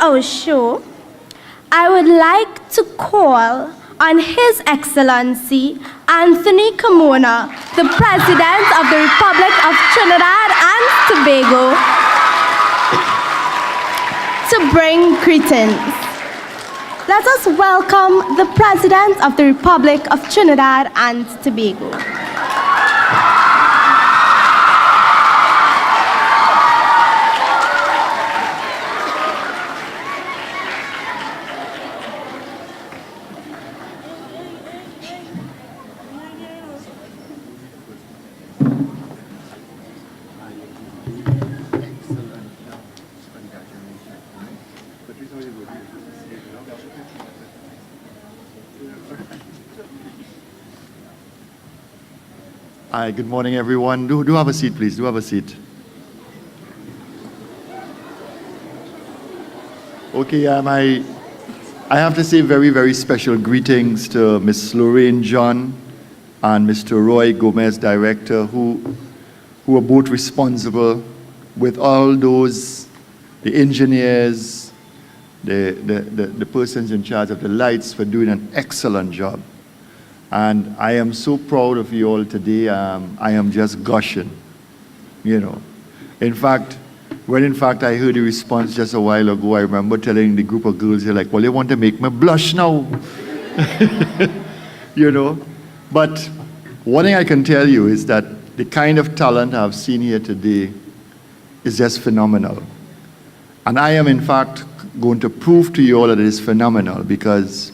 our show, I would like to call on His Excellency Anthony Carmona, the President of the Republic of Trinidad and Tobago, to bring greetings. Let us welcome the President of the Republic of Trinidad and Tobago. Hi, good morning, everyone. Do have a seat, please. Do have a seat. Okay, I have to say very, very special greetings to Ms. Lorraine John and Mr. Roy Gomez, Director, who are both responsible with all those, the engineers, the persons in charge of the lights for doing an excellent job. And I am so proud of you all today. I am just gushing, you know. In fact, when in fact I heard the response just a while ago, I remember telling the group of girls, they're like, well, they want to make me blush now. You know. But one thing I can tell you is that the kind of talent I've seen here today is just phenomenal. And I am in fact going to prove to you all that it is phenomenal, because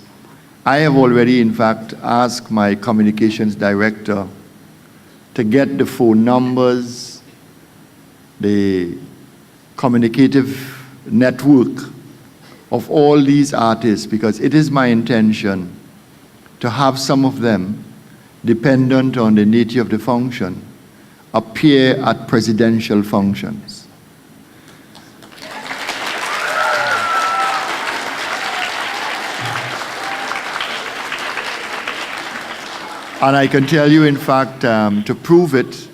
I have already, in fact, asked my communications director to get the phone numbers, the communicative network of all these artists, because it is my intention to have some of them, dependent on the nature of the function, appear at presidential functions. And I can tell you, in fact, to prove it,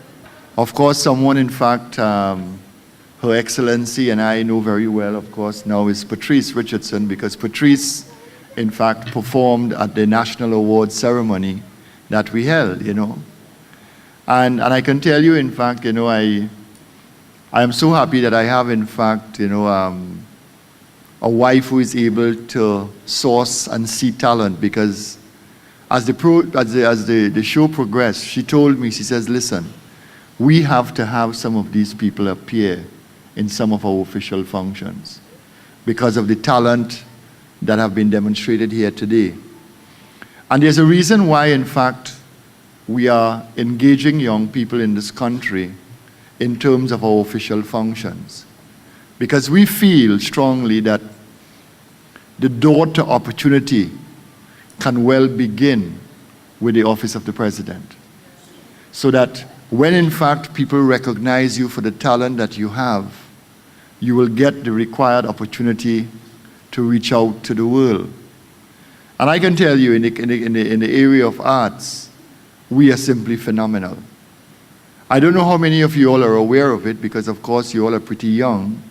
of course, someone, in fact, Her Excellency and I know very well, of course, now is Patrice Richardson, because Patrice, in fact, performed at the National Awards ceremony that we held, you know. And I can tell you, in fact, you know, I am so happy that I have, in fact, you know, a wife who is able to source and see talent, because as the show progressed, she told me, she says, listen, we have to have some of these people appear in some of our official functions because of the talent that have been demonstrated here today. And there's a reason why, in fact, we are engaging young people in this country in terms of our official functions. Because we feel strongly that the door to opportunity can well begin with the office of the president. So that when in fact people recognize you for the talent that you have, you will get the required opportunity to reach out to the world. And I can tell you, in the area of arts, we are simply phenomenal. I don't know how many of you all are aware of it, because of course you all are pretty young,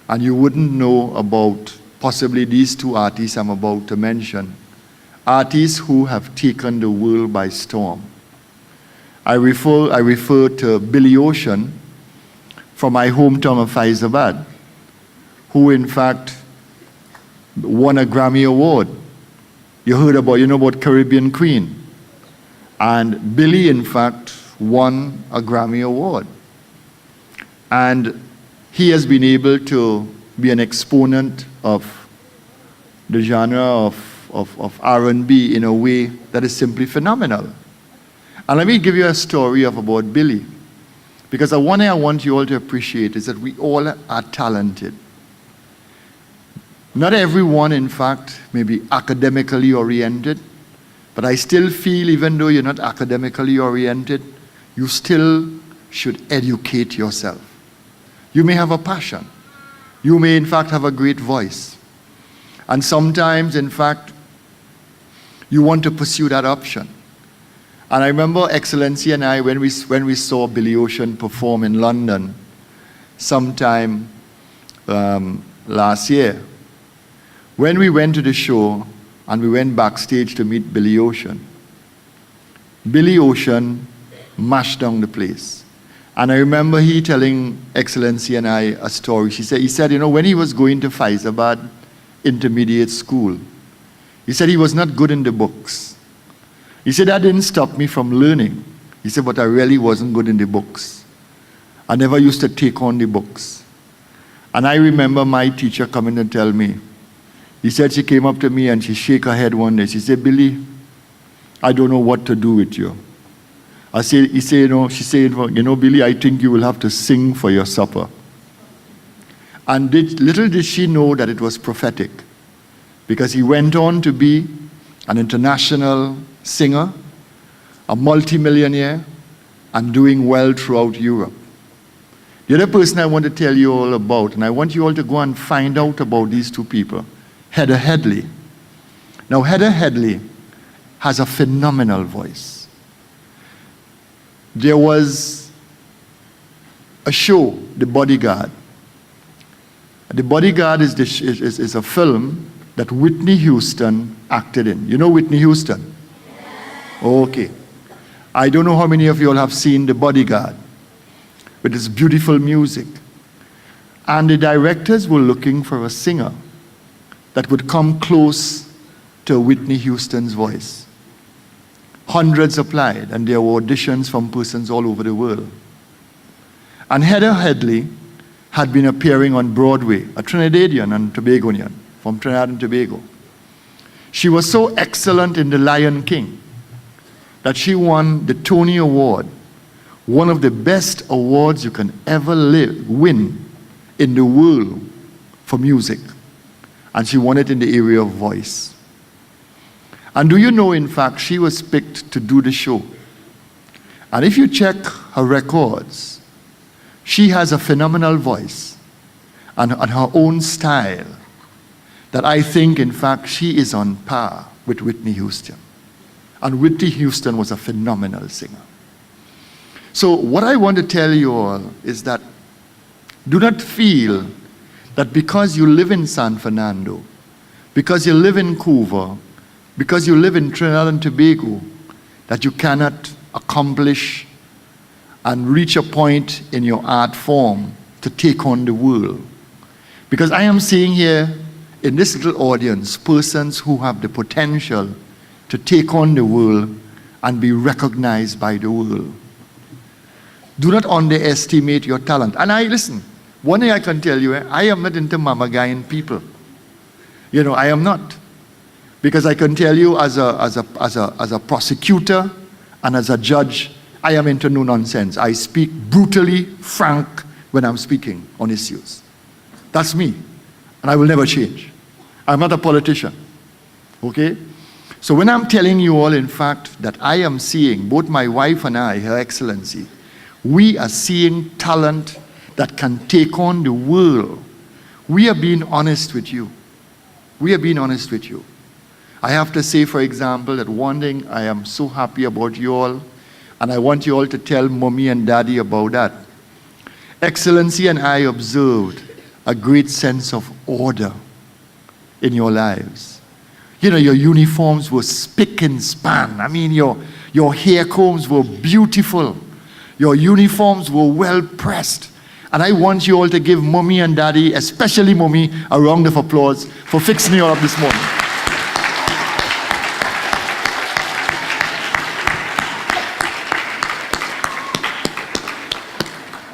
and you wouldn't know about possibly these two artists I'm about to mention. Artists who have taken the world by storm. I refer to Billy Ocean from my hometown of Faizabad, who in fact won a Grammy Award. You know about Caribbean Queen. And Billy, in fact, won a Grammy Award. And he has been able to be an exponent of the genre of R&B in a way that is simply phenomenal. And let me give you a story about Billy. Because the one thing I want you all to appreciate is that we all are talented. Not everyone, in fact, may be academically oriented, but I still feel, even though you're not academically oriented, you still should educate yourself. You may have a passion. You may, in fact, have a great voice. And sometimes, in fact, you want to pursue that option. And I remember Excellency and I, when we saw Billy Ocean perform in London sometime last year, when we went to the show and we went backstage to meet Billy Ocean, Billy Ocean mashed down the place. And I remember he telling Excellency and I a story. He said, when he was going to Faizabad Intermediate School, he said he was not good in the books. He said, that didn't stop me from learning. He said, but I really wasn't good in the books. I never used to take on the books. And I remember my teacher coming to tell me, he said she came up to me and she shook her head one day. She said, Billy, I don't know what to do with you. She said, Billy, I think you will have to sing for your supper. And little did she know that it was prophetic, because he went on to be an international singer, a multimillionaire, and doing well throughout Europe. The other person I want to tell you all about, and I want you all to go and find out about these two people, Heather Headley. Now, Heather Headley has a phenomenal voice. There was a show, The Bodyguard. The Bodyguard is a film that Whitney Houston acted in. You know Whitney Houston? Okay. I don't know how many of you all have seen The Bodyguard, with its beautiful music. And the directors were looking for a singer that would come close to Whitney Houston's voice. Hundreds applied, and there were auditions from persons all over the world. And Heather Headley had been appearing on Broadway, a Trinidadian and Tobagonian from Trinidad and Tobago. She was so excellent in The Lion King that she won the Tony Award, one of the best awards you can ever win in the world for music. And she won it in the area of voice. And do you know, in fact, she was picked to do the show. And if you check her records, she has a phenomenal voice and her own style that I think, in fact, she is on par with Whitney Houston. And Whitney Houston was a phenomenal singer. So what I want to tell you all is that do not feel that because you live in San Fernando, because you live in Cuba, because you live in Trinidad and Tobago, that you cannot accomplish and reach a point in your art form to take on the world. Because I am seeing here in this little audience persons who have the potential to take on the world and be recognized by the world. Do not underestimate your talent. And listen, one thing I can tell you, I am not into mamagaing people. I am not. Because I can tell you as a prosecutor and as a judge, I am into no nonsense. I speak brutally frank when I'm speaking on issues. That's me. And I will never change. I'm not a politician. Okay? So when I'm telling you all, in fact, that I am seeing, both my wife and I, Her Excellency, we are seeing talent that can take on the world. We are being honest with you. We are being honest with you. I have to say, for example, that one thing I am so happy about you all, and I want you all to tell Mommy and Daddy about that. Excellency and I observed a great sense of order in your lives. Your uniforms were spick and span. I mean, your hair combs were beautiful. Your uniforms were well pressed. And I want you all to give Mommy and Daddy, especially Mommy, a round of applause for fixing you all up this morning.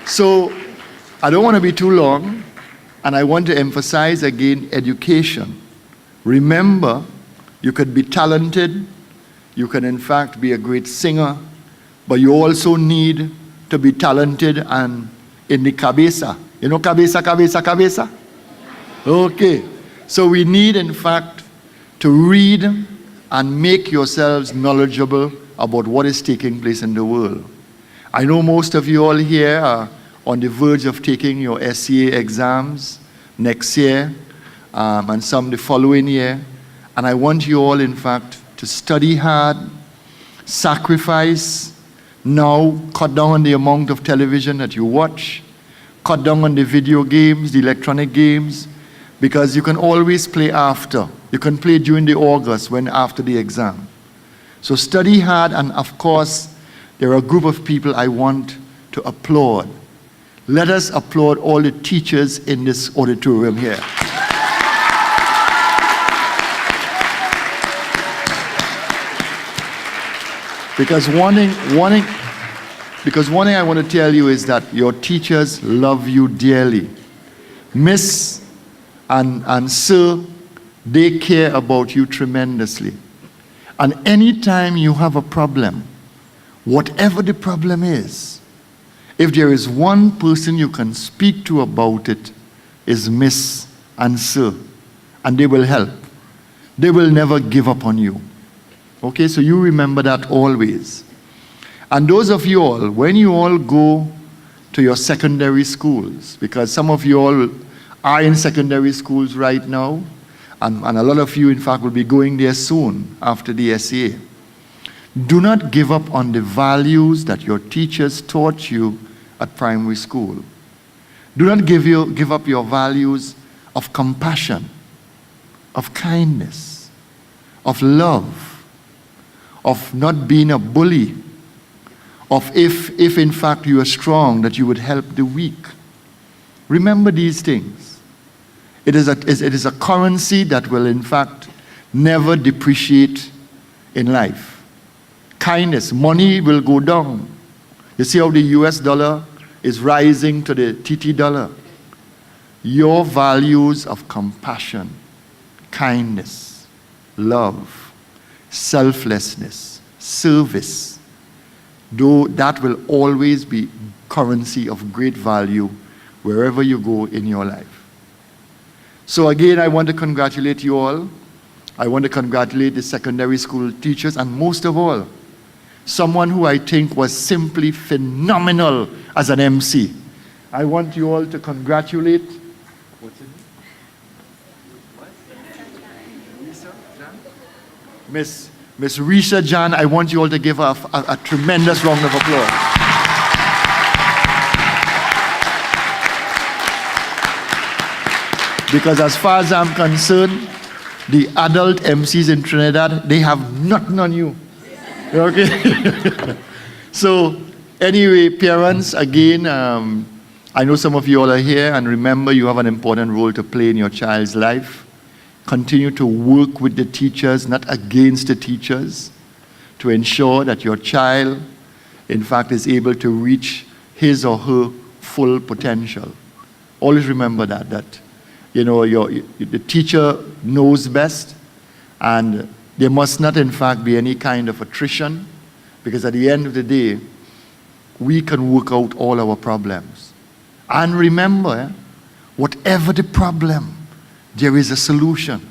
So, I don't want to be too long, and I want to emphasize again education. Remember, you could be talented, you can in fact be a great singer, but you also need to be talented and in the cabeza. You know cabeza, cabeza, cabeza? Okay. So we need in fact to read and make yourselves knowledgeable about what is taking place in the world. I know most of you all here are on the verge of taking your SCA exams next year and some the following year. And I want you all, in fact, to study hard, sacrifice, now cut down on the amount of television that you watch, cut down on the video games, the electronic games, because you can always play after. You can play during the August when after the exam. So study hard, and of course, there are a group of people I want to applaud. Let us applaud all the teachers in this auditorium here. Because one thing I want to tell you is that your teachers love you dearly. Miss and Sir, they care about you tremendously. And anytime you have a problem, whatever the problem is, if there is one person you can speak to about it, is Miss and Sir, and they will help. They will never give up on you. Okay, so you remember that always. And those of you all, when you all go to your secondary schools, because some of you all are in secondary schools right now, and a lot of you, in fact, will be going there soon after the SEA. Do not give up on the values that your teachers taught you at primary school. Do not give up your values of compassion, of kindness, of love, of not being a bully, of if in fact you are strong, that you would help the weak. Remember these things. It is a currency that will in fact never depreciate in life. Kindness, money will go down. You see how the US dollar is rising to the TT dollar. Your values of compassion, kindness, love, selflessness, service, though that will always be currency of great value wherever you go in your life. So again, I want to congratulate you all. I want to congratulate the secondary school teachers, and most of all, someone who I think was simply phenomenal as an MC. I want you all to congratulate. What's it? Miss Risha Jan. I want you all to give her a tremendous round of applause. Because as far as I'm concerned, the adult MCs in Trinidad, they have nothing on you. Okay? So, anyway, parents, again, I know some of you all are here, and remember you have an important role to play in your child's life. Continue to work with the teachers, not against the teachers, to ensure that your child, in fact, is able to reach his or her full potential. Always remember that you know, the teacher knows best, and there must not, in fact, be any kind of attrition, because at the end of the day, we can work out all our problems. And remember, whatever the problem, there is a solution.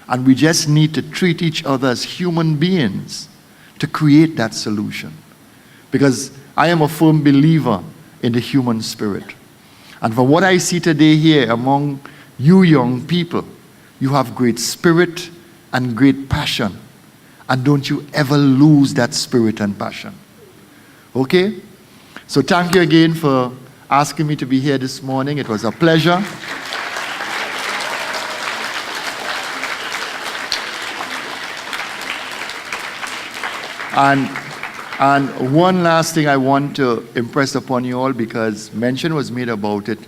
And we just need to treat each other as human beings to create that solution. Because I am a firm believer in the human spirit. And from what I see today here among you young people, you have great spirit and great passion. And don't you ever lose that spirit and passion. Okay? So thank you again for asking me to be here this morning. It was a pleasure. And one last thing I want to impress upon you all, because mention was made about it.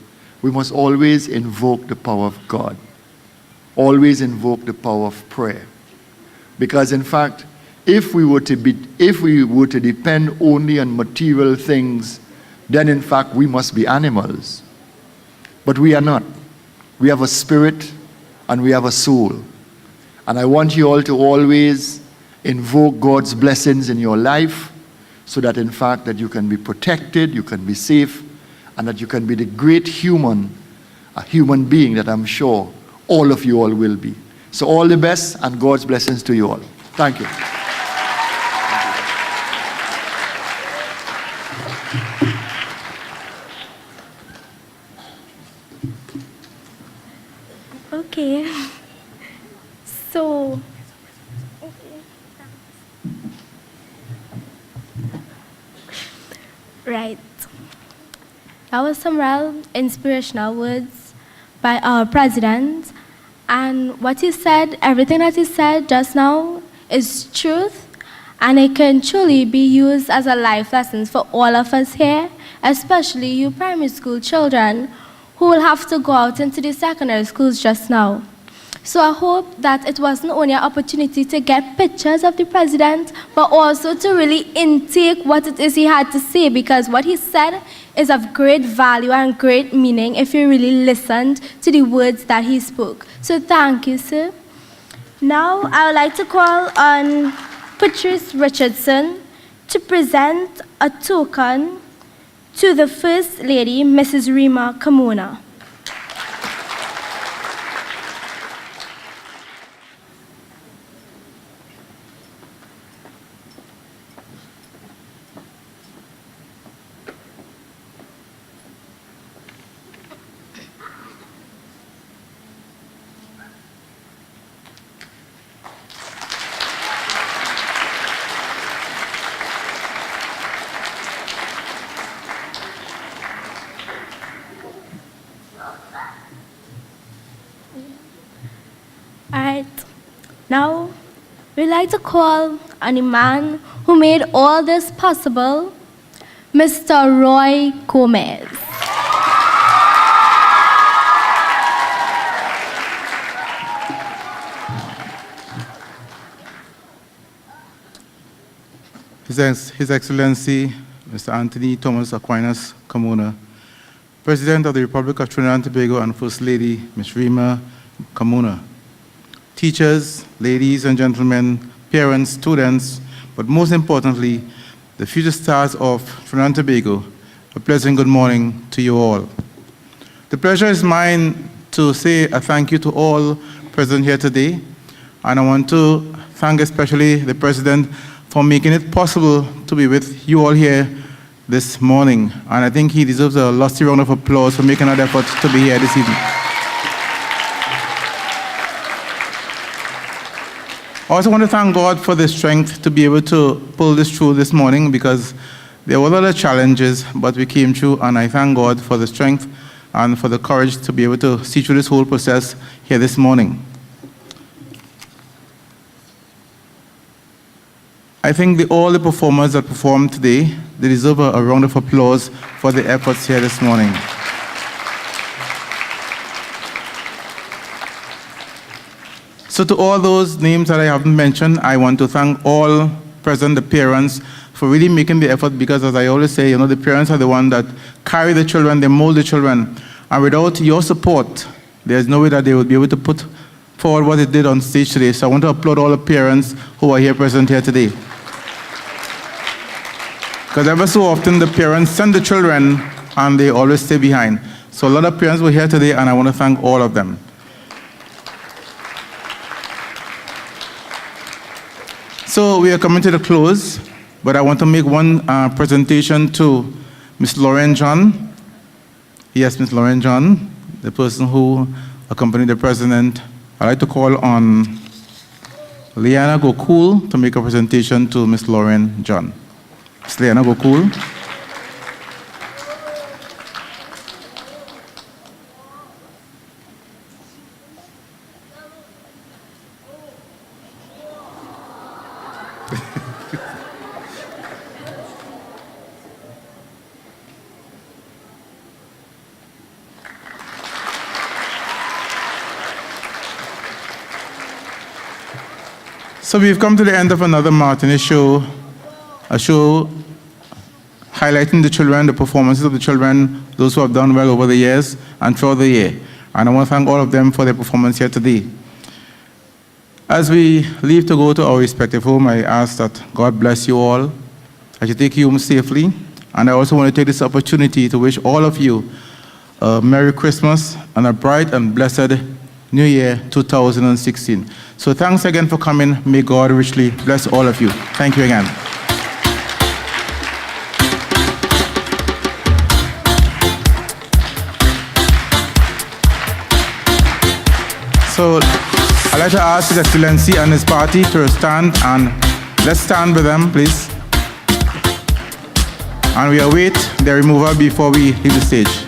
We must always invoke the power of God. Always invoke the power of prayer. Because in fact, if we were to depend only on material things, then in fact we must be animals. But we are not. We have a spirit and we have a soul. And I want you all to always invoke God's blessings in your life, so that in fact that you can be protected, you can be safe, and that you can be the great human being that I'm sure all of you all will be. So all the best and God's blessings to you all. Thank you. Okay. So, right. That was some real inspirational words by our president. And what he said, everything that he said just now is truth, and it can truly be used as a life lesson for all of us here, especially you primary school children who will have to go out into the secondary schools just now. So I hope that it wasn't only an opportunity to get pictures of the president, but also to really intake what it is he had to say, because what he said is of great value and great meaning if you really listened to the words that he spoke. So thank you, sir. Now I would like to call on Patrice Richardson to present a token to the First Lady, Mrs. Rima Carmona. All right, now we'd like to call on the man who made all this possible, Mr. Roy Gomez. His Excellency, Mr. Anthony Thomas Aquinas Carmona, President of the Republic of Trinidad and Tobago, and First Lady, Ms. Rima Carmona, teachers, ladies and gentlemen, parents, students, but most importantly, the future stars of Trinidad and Tobago, a pleasant good morning to you all. The pleasure is mine to say a thank you to all present here today, and I want to thank especially the President for making it possible to be with you all here this morning, and I think he deserves a lusty round of applause for making that effort to be here this evening. I also want to thank God for the strength to be able to pull this through this morning, because there were a lot of challenges, but we came through, and I thank God for the strength and for the courage to be able to see through this whole process here this morning. I think all the performers that performed today, they deserve a round of applause for the efforts here this morning. So to all those names that I haven't mentioned, I want to thank all present, the parents, for really making the effort, because as I always say, you know, the parents are the ones that carry the children, they mold the children, and without your support, there's no way that they would be able to put forward what they did on stage today. So I want to applaud all the parents who are here present here today. Because ever so often, the parents send the children, and they always stay behind. So a lot of parents were here today, and I want to thank all of them. So we are coming to the close, but I want to make one presentation to Ms. Lauren John. Yes, Ms. Lauren John, the person who accompanied the President. I'd like to call on Liana Gokul to make a presentation to Ms. Lauren John. Ms. Liana Gokul. So we've come to the end of another Martinez show, a show highlighting the children, the performances of the children, those who have done well over the years and throughout the year. And I want to thank all of them for their performance here today. As we leave to go to our respective home, I ask that God bless you all, as you take you home safely. And I also want to take this opportunity to wish all of you a Merry Christmas and a bright and blessed New Year 2016. So thanks again for coming. May God richly bless all of you. Thank you again. So I'd like to ask His Excellency and his party to stand, and let's stand with them, please. And we await their removal before we leave the stage.